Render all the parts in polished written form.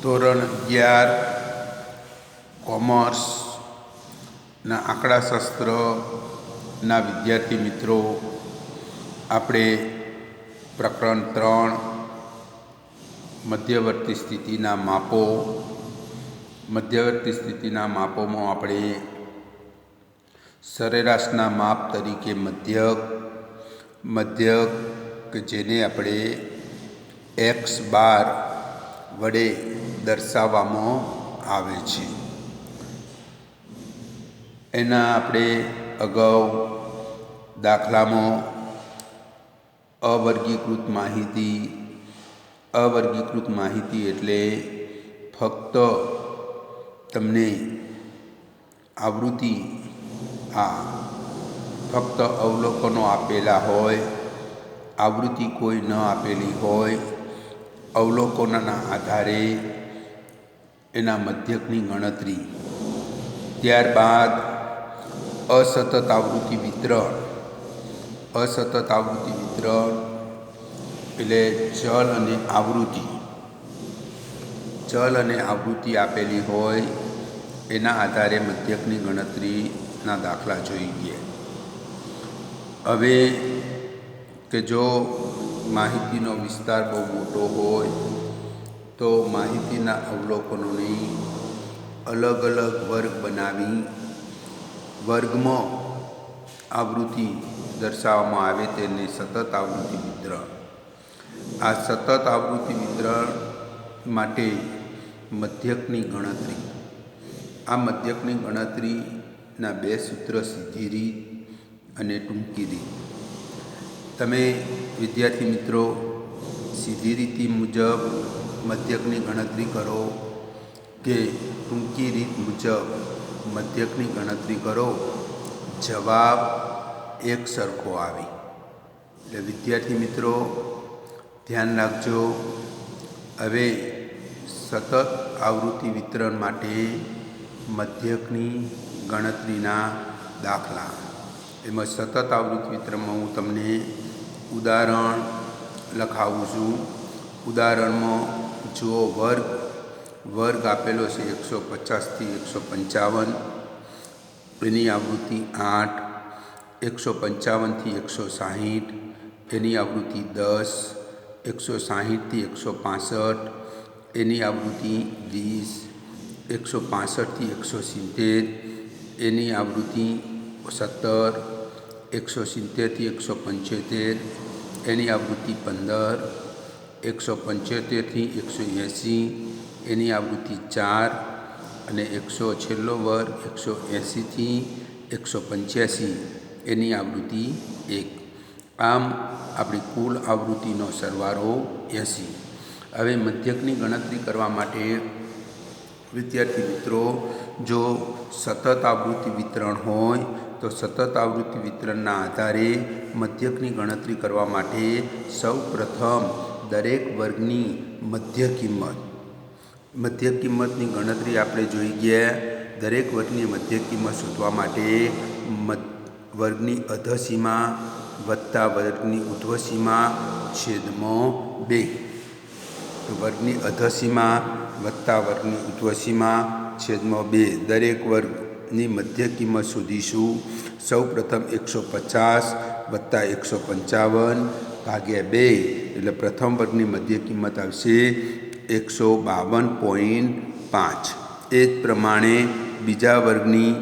ધોરણ 11 કોમર્સના આંકડાશાસ્ત્રના વિદ્યાર્થી મિત્રો, આપણે પ્રકરણ 3 મધ્યવર્તી સ્થિતિના માપો. મધ્યવર્તી સ્થિતિના માપોમાં આપણે સરેરાશના માપ તરીકે મધ્યક કે જેને આપણે x બાર વડે દર્શાવવામાં આવે છે, એના આપણે અગાઉ દાખલામાં અવર્ગીકૃત માહિતી એટલે ફક્ત તમને આવૃત્તિ ફક્ત અવલોકનો આપેલા હોય, આવૃત્તિ કોઈ ન આપેલી હોય, અવલોકનોના આધારે એના મધ્યકની ગણતરી. ત્યારબાદ અસતત આવૃત્તિ વિતરણ એટલે ચલ અને આવૃત્તિ આપેલી હોય, એના આધારે મધ્યકની ગણતરીના દાખલા જોઈ ગયા. હવે કે જો માહિતીનો વિસ્તાર બહુ મોટો હોય તો માહિતીના અવલોકનોની અલગ અલગ વર્ગ બનાવી વર્ગમાં આવૃત્તિ દર્શાવવામાં આવે, તેને સતત આવૃત્તિ વિતરણ. આ સતત આવૃત્તિ વિતરણ માટે મધ્યકની ગણતરી. આ મધ્યકની ગણતરીના બે સૂત્ર, સીધી રીત અને ટૂંકી રીત. તમે વિદ્યાર્થી મિત્રો સીધી રીત મુજબ મધ્યકની ગણતરી કરો કે ટૂંકી રીત મુજબ મધ્યકની ગણતરી કરો, જવાબ એક સરખો આવે. એટલે વિદ્યાર્થી મિત્રો ધ્યાન રાખજો. હવે સતત આવૃત્તિ વિતરણ માટે મધ્યકની ગણતરીના દાખલા. એમાં સતત આવૃત્તિ વિતરણમાં હું તમને ઉદાહરણ લખાવું છું. ઉદાહરણમાં જુઓ, વર્ગ આપેલો છે 150 થી 155, એની આવૃત્તિ 8. 155 થી 160, એની આવૃત્તિ 10. 160 થી 165, એની આવૃત્તિ 20. 165 થી 170, એની આવૃત્તિ 17. 170 થી 175, એની આવૃત્તિ 15. 175 થી 180, એની આવૃત્તિ 4. અને છેલ્લો વર્ગ 180 થી 185, એની આવૃત્તિ 1. આમ આપણી કુલ આવૃત્તિનો સરવાળો 80. હવે મધ્યકની ગણતરી કરવા માટે વિદ્યાર્થી મિત્રો, જો સતત આવૃત્તિ વિતરણ હોય તો સતત આવૃત્તિ વિતરણના આધારે મધ્યકની ગણતરી કરવા માટે સૌ પ્રથમ દરેક વર્ગની મધ્ય કિંમતની ગણતરી આપણે જોઈ ગયા. દરેક વર્ગની મધ્ય કિંમત શોધવા માટે વર્ગની અધસીમા વત્તા વર્ગની ઉર્ધ્વસીમા છેદમાં 2. વર્ગની અધસીમા વત્તા વર્ગની ઉર્ધ્વસીમા છેદમાં 2. દરેક વર્ગની મધ્ય કિંમત શોધીશું. સૌ પ્રથમ 150 વત્તા 155 ભાગ્યા 2, એટલે પ્રથમ વર્ગની મધ્ય કિંમત આવશે 152.5. એ જ પ્રમાણે બીજા વર્ગની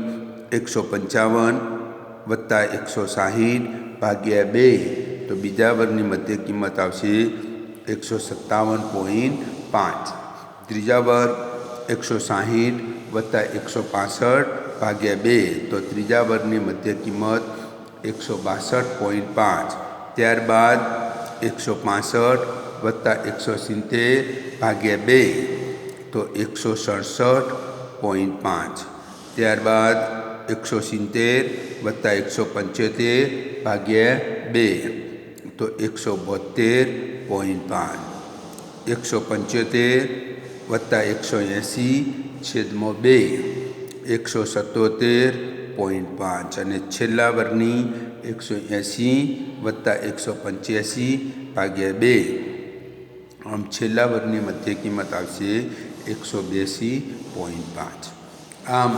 155 વત્તા 160 ભાગ્યા 2, તો બીજા વર્ગની મધ્ય કિંમત આવશે 157.5. ત્રીજા વર્ગ 160 વત્તા 165 ભાગ્યા 2, તો ત્રીજા વર્ગની મધ્ય કિંમત 162.5. ત્યારબાદ 165 વત્તા 170 ભાગ્યા 2, તો 167.5. ત્યારબાદ 170 વત્તા 175 ભાગ્યા 2, તો 172.5. 175 વત્તા 180 છેદમાં 2, 177.5. અને છેલ્લા વર્ગની 180 વત્તા 185 ભાગ્યા 2, આમ છેલ્લા વર્ગની મધ્ય કિંમત આવશે 182.5. આમ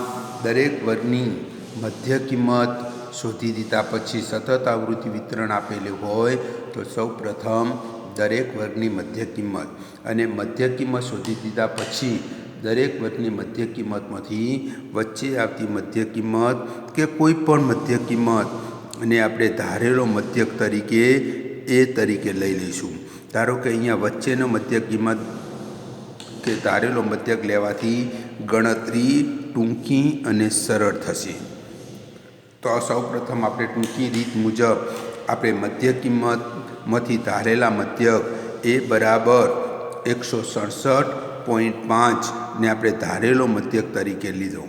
દરેક વર્ગની મધ્ય કિંમત શોધી દીધા પછી સતત આવૃત્તિ વિતરણ આપેલું હોય તો સૌ પ્રથમ દરેક વર્ગની મધ્ય કિંમત અને મધ્ય કિંમત શોધી દીધા પછી દરેક વર્ગની મધ્ય કિંમતમાંથી વચ્ચે આવતી મધ્ય કિંમત કે કોઈ પણ મધ્ય કિંમત અને આપણે ધારેલો મધ્યક તરીકે લઈ લઈશું. ધારો કે અહીંયા વચ્ચેનો મધ્ય કિંમત કે ધારેલો મધ્યક લેવાથી ગણતરી ટૂંકી અને સરળ થશે. તો સૌ પ્રથમ આપણે ટૂંકી રીત મુજબ આપણે મધ્ય કિંમતમાંથી ધારેલા મધ્યક એ બરાબર 167.5 ને આપણે ધારેલો મધ્યક તરીકે લીધો.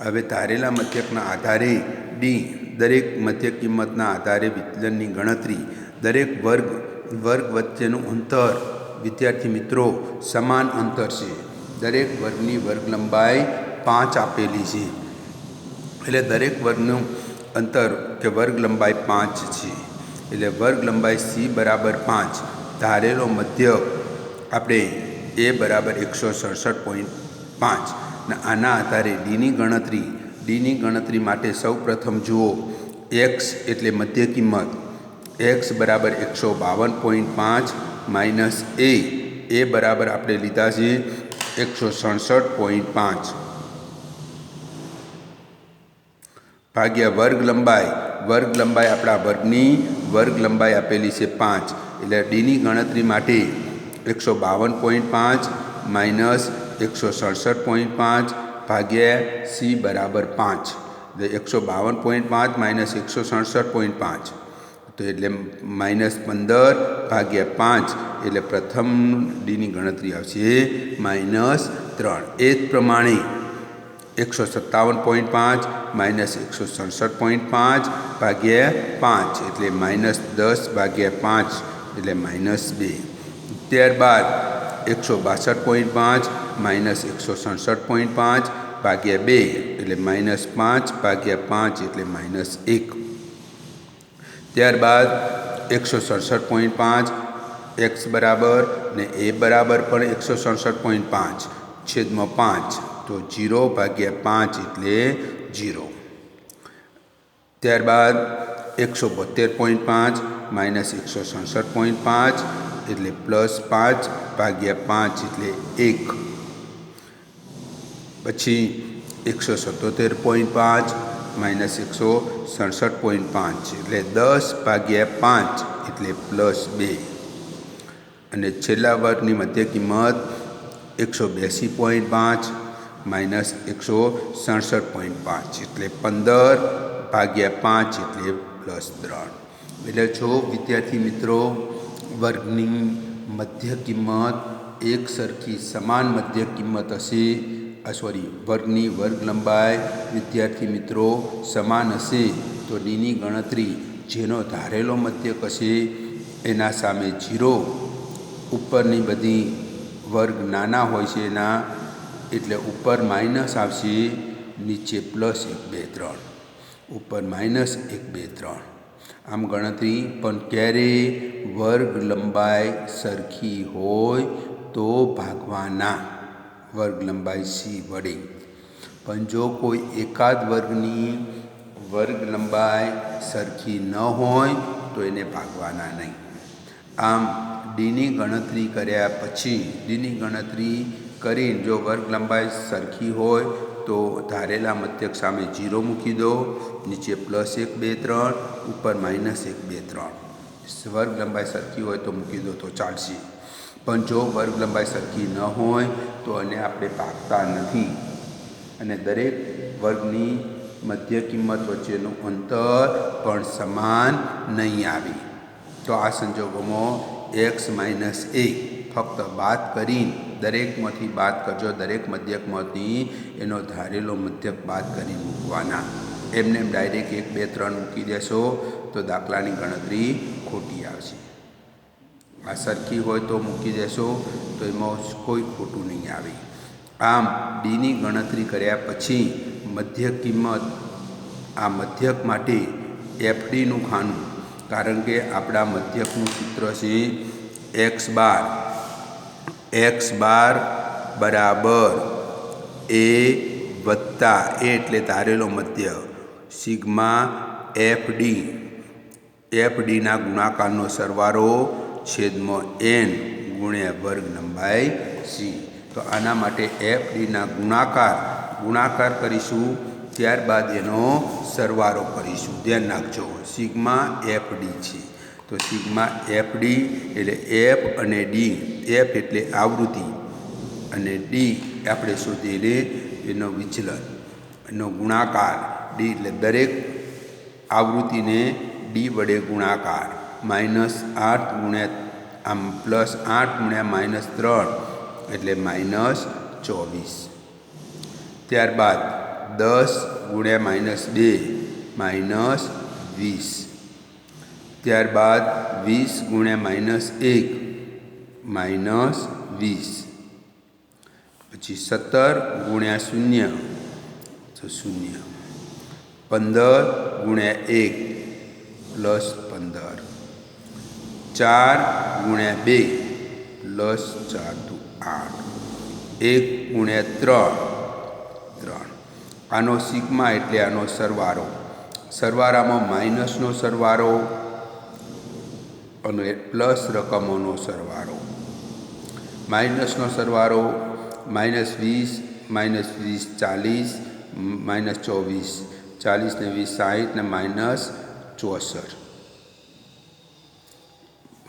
હવે ધારેલા મધ્યકના આધારે ડી દરેક મધ્ય કિંમતના આધારે વિચલનની ગણતરી. દરેક વર્ગ વચ્ચેનું અંતર વિદ્યાર્થી મિત્રો સમાન અંતર છે. દરેક વર્ગની વર્ગ લંબાઈ 5 આપેલી છે એટલે દરેક વર્ગનું અંતર કે વર્ગ લંબાઈ 5 છે એટલે વર્ગ લંબાઈ સી બરાબર 5. ધારેલો મધ્યક આપણે એ બરાબર 167.5 ને આના આધારે ડીની ગણતરી માટે સૌ પ્રથમ જુઓ એક્સ એટલે મધ્ય કિંમત એક્સ બરાબર 152.5 માઇનસ એ બરાબર આપણે લીધા છે 167.5 ભાગ્યા વર્ગ લંબાઈ આપણા વર્ગની વર્ગ લંબાઈ આપેલી છે 5 એટલે ડીની ગણતરી માટે 152.5 માઇનસ 167.5 ભાગ્યા સી બરાબર 5 એટલે 152.5 માઇનસ 167.5 તો એટલે -15 ભાગ્યા 5 એટલે પ્રથમ ડીની ગણતરી આવશે -3. એ જ પ્રમાણે 157.5 માઇનસ 167.5 ભાગ્યા 5 એટલે -10 ભાગ્યા 5 એટલે -2. ત્યારબાદ 162.5 માઇનસ 167.5 ભાગ્યા 2 એટલે -5 ભાગ્યા 5 એટલે -1. ત્યારબાદ 167.5 એક્સ બરાબર ને એ બરાબર પણ 167.5 છેદમાં 5 તો 0 ભાગ્યા 5 એટલે 0. ત્યારબાદ 172.5 માઇનસ 167.5 એટલે +5 ભાગ્યા 5 એટલે 1. પછી 177.5 માઇનસ 167.5 એટલે 10 ભાગ્યા 5 એટલે +2. અને છેલ્લા વર્ગની મધ્ય કિંમત 182.5 માઇનસ 167.5 એટલે 15 ભાગ્યા 5 એટલે +3. એટલે જો વિદ્યાર્થી મિત્રો વર્ગની મધ્ય કિંમત એક સરખી સમાન મધ્ય કિંમત હશે વર્ગની વર્ગ લંબાઈ વિદ્યાર્થી મિત્રો સમાન હશે તો ડીની ગણતરી જેનો ધારેલો મધ્યક હશે એના સામે 0 ઉપરની બધી વર્ગ નાના હોય છે એના એટલે ઉપર માઇનસ આવશે નીચે +1 2 3 ઉપર -1 2 3. આમ ગણતરી પણ ક્યારે વર્ગ લંબાઈ સરખી હોય તો ભાગવાના વર્ગ લંબાઈ સી વડે. પણ જો કોઈ એકાદ વર્ગની વર્ગ લંબાઈ સરખી ન હોય તો એને ભાગવાના નહીં. આમ ડીની ગણતરી કર્યા પછી ડીની ગણતરી કરીને જો વર્ગ લંબાઈ સરખી હોય તો ધારેલા મધ્યક સામે 0 મૂકી દો, નીચે +1 2 3 ઉપર -1 2 3. વર્ગ લંબાઈ સરખી હોય તો મૂકી દો તો ચાલશે. પણ જો વર્ગ લંબાઈ સરખી ન હોય તો એને આપણે ભાગતા નથી અને દરેક વર્ગની મધ્ય કિંમત વચ્ચેનું અંતર પણ સમાન નહીં આવે. તો આ સંજોગોમાં x - a ફક્ત બાદ કરીને દરેકમાંથી બાદ કરજો. દરેક મધ્યકમાંથી એનો ધારેલો મધ્યક બાદ કરી મૂકવાના. એમને ડાયરેક્ટ 1 2 3 મૂકી દેશો તો દાખલાની ગણતરી ખોટી આવશે. આ સરખી હોય તો મૂકી દેશો તો એમાં કોઈ ખોટું નહીં આવે. આમ ડીની ગણતરી કર્યા પછી મધ્ય કિંમત આ મધ્યક માટે એફડીનું ખાનું, કારણ કે આપણા મધ્યકનું સૂત્ર છે x બાર બરાબર એ વત્તા એ એટલે ધારેલો મધ્ય સિગ્મા એફડીના ગુણાકારનો સરવાળો છેદમાં n ગુણ્યા વર્ગ લંબાઈ સી. તો આના માટે એફડીના ગુણાકાર કરીશું, ત્યારબાદ એનો સરવાળો કરીશું. ધ્યાન રાખજો, સિગ્મા એફડી છે. તો સિગ્મા એફડી એટલે એફ અને ડી. એફ એટલે આવૃત્તિ અને ડી આપણે શોધીને એનો વિચલન, એનો ગુણાકાર. ડી એટલે દરેક આવૃત્તિને ડી વડે ગુણાકાર. -8 ગુણ્યા આમ +8 ગુણ્યા -3 એટલે -24. ત્યારબાદ 10 ગુણ્યા -2 -20. ત્યારબાદ 20 ગુણ્યા -1 -20. પછી 17 ગુણ્યા 0 તો 0. 15 ગુણ્યા 1 +15. 4 ગુણ્યા 2 +4 તો 8. 1 ગુણ્યા 3. આનો સિગ્મા એટલે આનો સરવાળો. સરવાળામાં માઇનસનો સરવાળો અને પ્લસ રકમોનો સરવાળો. માઇનસનો સરવાળો -20 -20 40 -24 40 ને 20 60 ને -64.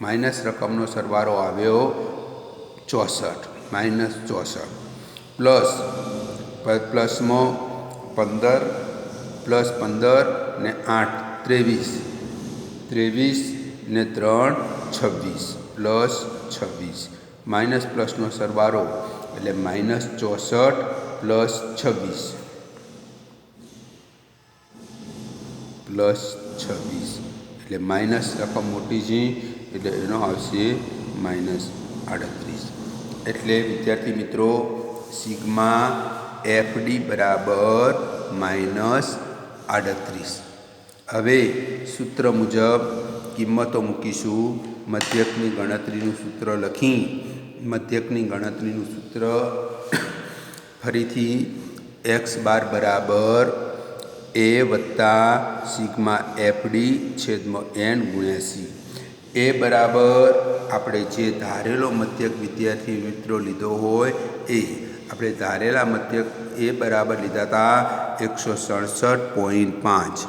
માઇનસ રકમનો સરવાળો આવ્યો 64 -64 પ્લસમાં 15 +15 ને 8 23 23 ને 3 26 +26. માઇનસ પ્લસનો સરવાળો એટલે -64 +26 એટલે માઇનસ રકમ મોટી છે એટલે એનો આવશે -38. એટલે વિદ્યાર્થી મિત્રો સિગ્મા એફડી બરાબર -38. હવે સૂત્ર મુજબ કિંમતો મૂકીશું. મધ્યકની ગણતરીનું સૂત્ર લખી. મધ્યકની ગણતરીનું સૂત્ર ફરીથી x બાર બરાબર એ વત્તા સિગ્મા એફડી છેદમાં n ગુણ્યા સી. એ બરાબર આપણે જે ધારેલો મધ્યક વિદ્યાર્થી મિત્રો લીધો હોય એ આપણે ધારેલા મધ્યક એ બરાબર લીધા હતા 167.5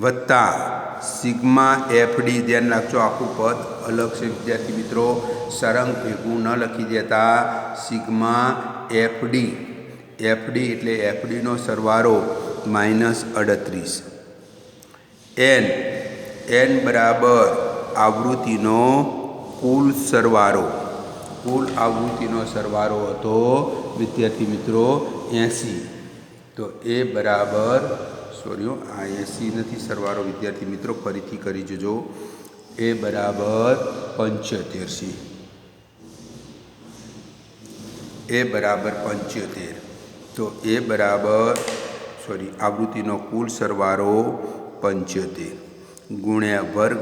વત્તા સિગ્મા એફડી. ધ્યાન રાખજો, આખું પદ અલગ છે વિદ્યાર્થી મિત્રો, સળંગ ભેગું ન લખી દેતા. સિગ્મા એફડી એટલે એફડીનો સરવાળો -38. n બરાબર આવૃત્તિનો કુલ સરવાળો. કુલ આવૃત્તિનો સરવાળો હતો વિદ્યાર્થી મિત્રો 80. તો એ બરાબર આ 80 નથી સરવાળો વિદ્યાર્થી મિત્રો, ફરીથી કરી જજો. એ બરાબર 75 છે. એ બરાબર 75. તો એ બરાબર આવૃત્તિનો કુલ સરવાળો 75 ગુણ્યા વર્ગ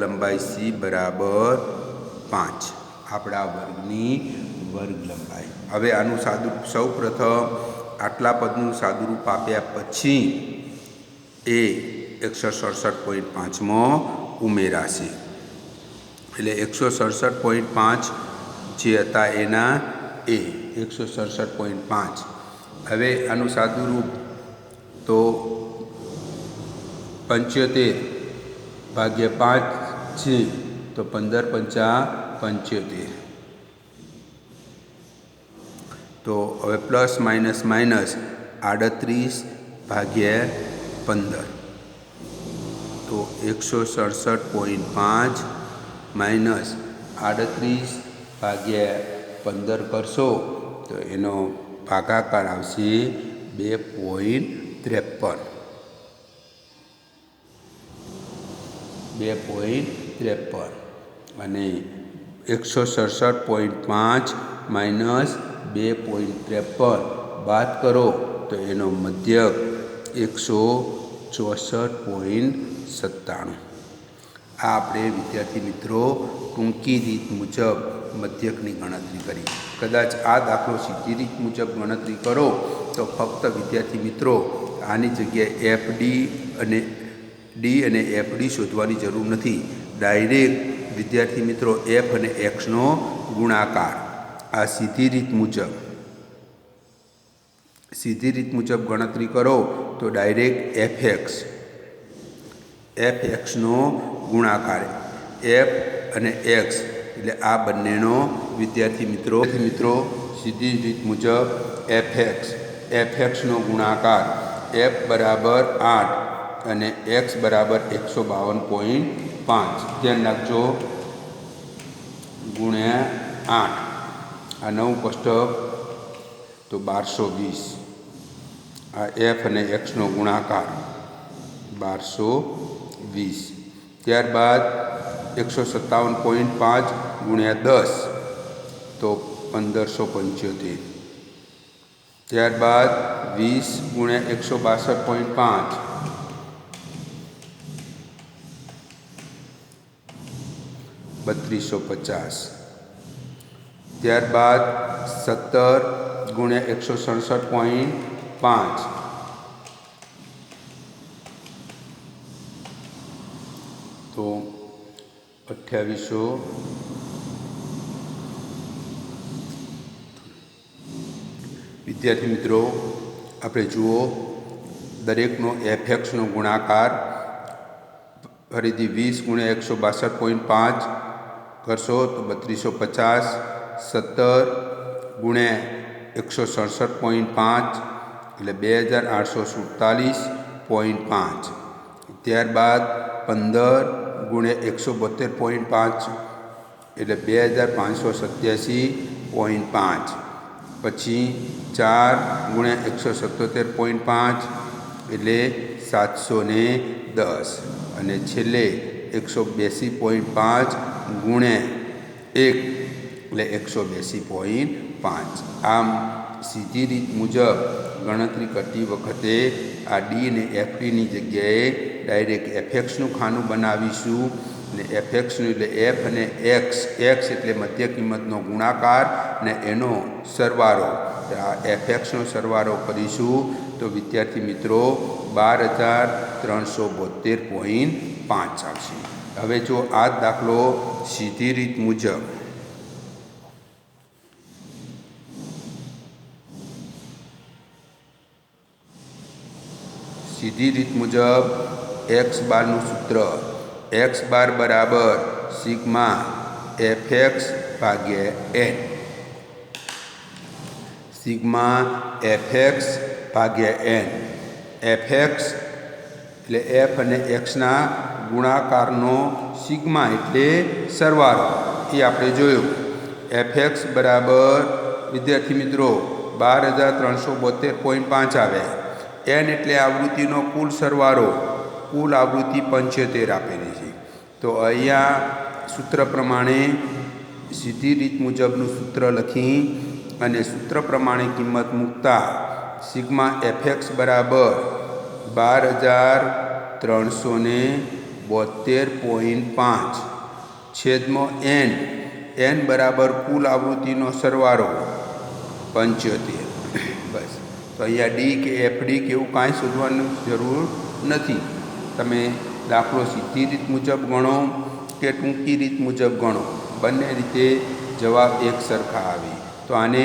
લંબાઈ સી બરાબર 5. આપણા વર્ગની વર્ગ લંબાઈ. હવે આનું સૌ પ્રથમ આટલા પદનું સાદુરૂપ આપ્યા પછી એ 167.5માં ઉમેરાશે. એટલે 167.5 જે હતા એના એ 167.5. હવે આનું સાદુરૂપ તો 75 ભાગ્યા 5 છે તો 15 પંચા 75. તો હવે પ્લસ માઇનસ 38 ભાગ્યા 15. તો 167.5 માઇનસ 38 ભાગ્યા 15 કરશો તો એનો ભાગાકાર આવશે 2.53. 2.53 અને 167.5 માઇનસ 2.53 બાદ કરો તો એનો મધ્યક 164.97. આ આપણે વિદ્યાર્થી મિત્રો ટૂંકી રીત મુજબ મધ્યકની ગણતરી કરી. કદાચ આ દાખલો સીધી રીત મુજબ ગણતરી કરો તો ફક્ત વિદ્યાર્થી મિત્રો આની જગ્યાએ ડી અને એફડી શોધવાની જરૂર નથી. ડાયરેક્ટ વિદ્યાર્થી મિત્રો એફ અને એક્સનો ગુણાકાર આ સીધી રીત મુજબ ગણતરી કરો તો ડાયરેક્ટ એફએક્સનો ગુણાકાર એફ અને એક્સ એટલે આ બંનેનો વિદ્યાર્થી મિત્રો સીધી રીત મુજબ એફએક્સનો ગુણાકાર એફ બરાબર 8 અને એક્સ બરાબર 152.5 ધ્યાન રાખજો ગુણ્યા 8 આ 9 કોષ્ટક તો 1220 આ એફ અને એક્સનો ગુણાકાર 1220 ત્યારબાદ 157.5 ગુણ્યા 10 તો 1575 ત્યારબાદ 20 ગુણ્યા 162.5 3250 ત્યારબાદ 17 ગુણ્યા 167.5 તો 2800 વિદ્યાર્થી મિત્રો આપણે જુઓ દરેકનો એફએક્સનો ગુણાકાર ફરીથી 20 ગુણ્યા 162.5 કરશો તો 3250 17 ગુણ્યા 167.5 એટલે 2847.5 ત્યારબાદ 15 ગુણ્યા 172.5 એટલે 2587.5 પછી 4 ગુણ્યા 177.5 એટલે 710 અને છેલ્લે 182.5 ગુણ્યા 1 એટલે 182.5. આમ સીધી રીત મુજબ ગણતરી કરતી વખતે આ ડી અને એફડીની જગ્યાએ ડાયરેક્ટ એફએક્સનું ખાનું બનાવીશું અને એફએક્સનું એટલે એફ અને એક્સ એટલે મધ્ય કિંમતનો ગુણાકાર અને એનો સરવાળો આ એફએક્સનો સરવાળો કરીશું તો વિદ્યાર્થી મિત્રો 12372.5 આવશે. હવે જો આ દાખલો સીધી રીત મુજબ એક્સ બારનું સૂત્ર એક્સ બાર બરાબર સિગ્મા એફએક્સ ભાગ્યા એન સિગ્મા એફએક્સ ભાગ્યા એન એફએક્સ એટલે એફ અને એક્સના ગુણાકારનો સિગ્મા એટલે સરવાળો એ આપણે જોયું. એફએક્સ બરાબર વિદ્યાર્થી મિત્રો 12372.5 આવે. એન એટલે આવૃત્તિનો કુલ સરવાળો કુલ આવૃત્તિ 75 આપેલી છે. તો અહીંયા સૂત્ર પ્રમાણે સીધી રીત મુજબનું સૂત્ર લખી અને સૂત્ર પ્રમાણે કિંમત મૂકતા સિગ્મા એફએક્સ બરાબર 12372.5 છેદમાં એન બરાબર કુલ આવૃત્તિનો સરવાળો 75. બસ તો અહીંયા ડી કે એફડી કે એવું કાંઈ શોધવાની જરૂર નથી. તમે દાખલો સીધી રીત મુજબ ગણો કે ટૂંકી રીત મુજબ ગણો બંને રીતે જવાબ એક સરખા આવે. તો આને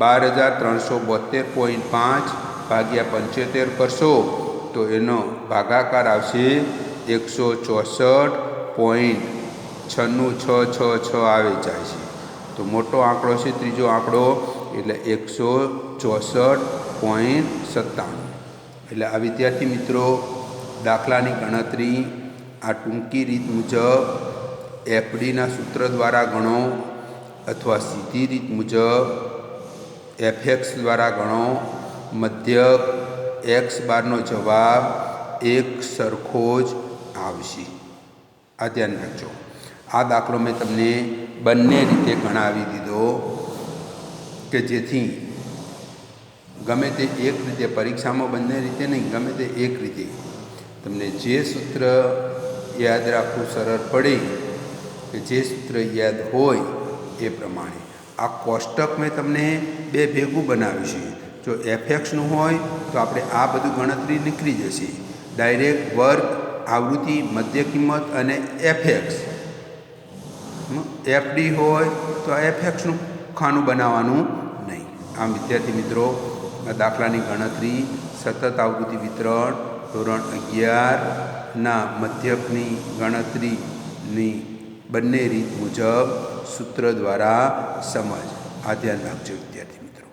12372.5 ભાગ્યા 75 કરશો તો એનો ભાગાકાર આવશે 164.96666 આવે જાય છે. તો મોટો આંકડો છે ત્રીજો આંકડો એટલે 164.97. એટલે આ વિદ્યાર્થી મિત્રો દાખલાની ગણતરી આ ટૂંકી રીત મુજબ એફડીના સૂત્ર દ્વારા ગણો અથવા સીધી રીત મુજબ એફએક્સ દ્વારા ગણો મધ્યક એક્સ બારનો જવાબ એક સરખો જ આવશે. આ ધ્યાન રાખજો. આ દાખલો મેં તમને બંને રીતે ગણાવી દીધો કે જેથી ગમે તે એક રીતે પરીક્ષામાં બંને રીતે નહીં ગમે તે એક રીતે તમને જે સૂત્ર યાદ રાખવું સરળ પડે કે જે સૂત્ર યાદ હોય એ પ્રમાણે. આ કોષ્ટક મેં તમને બે ભેગું બનાવ્યું છે. જો એફએક્સનું હોય તો આપણે આ બધું ગણતરી નીકળી જશે. ડાયરેક્ટ વર્ગ, આવૃત્તિ, મધ્ય કિંમત અને એફએક્સ. એફડી હોય તો આ એફએક્સનું ખાનું બનાવવાનું નહીં. આમ વિદ્યાર્થી મિત્રો, આ દાખલાની ગણતરી સતત આવૃત્તિ વિતરણ ધોરણ 11ના મધ્યકની ગણતરીની બંને રીત મુજબ સૂત્ર દ્વારા સમજ. આ ધ્યાન રાખજો વિદ્યાર્થી મિત્રો.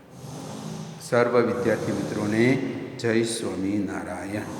સર્વ વિદ્યાર્થી મિત્રોને જય સ્વામિનારાયણ.